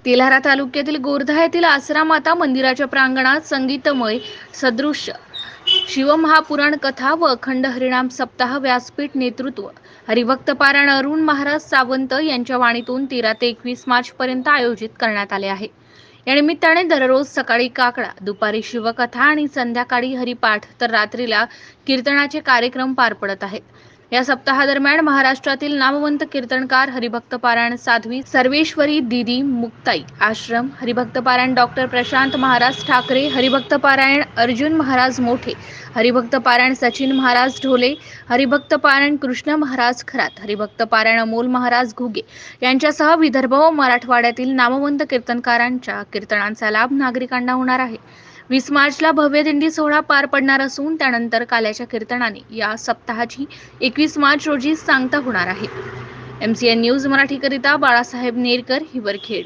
तेल्हारा तालुक्यातील गोरधा येथील आसरा माता मंदिराच्या प्रांगणात संगीतमय सदृश्य शिवमहापुराण कथा व अखंड हरिनाम सप्ताह व्यासपीठ नेतृत्व हरिभक्त पारायण अरुण महाराज सावंत यांच्या वाणीतून 13 ते 21 मार्च पर्यंत आयोजित करण्यात आले आहे। या निमित्ताने दररोज सकाळी काकडा, दुपारी शिवकथा आणि संध्याकाळी हरिपाठ तर रात्रीला कीर्तनाचे कार्यक्रम पार पडत आहेत। या सप्ताहादरम्यान महाराष्ट्रातील नामवंत कीर्तनकार हरिभक्त पारायण साध्वी सर्वेश्वरी दीदी मुक्ताई आश्रम, हरिभक्त पारायण डॉक्टर प्रशांत महाराज ठाकरे, हरिभक्त पारायण अर्जुन महाराज मोठे, हरिभक्त पारायण सचिन महाराज ढोले, हरिभक्त पारायण कृष्ण महाराज खरात, हरिभक्त पारायण अमोल महाराज घुगे यांच्यासह विदर्भ व मराठवाड्यातील नामवंत कीर्तनकारांच्या कीर्तनांचा लाभ नागरिकांना होणार आहे। 20 मार्चला भव्य दिंडी सोहळा पार पडणार असून त्यानंतर काल्याच्या कीर्तनाने या सप्ताहाची 21 मार्च रोजी सांगता होणार आहे। MCN न्यूज मराठीकरिता बाळासाहेब नेरकर, हिवरखेड।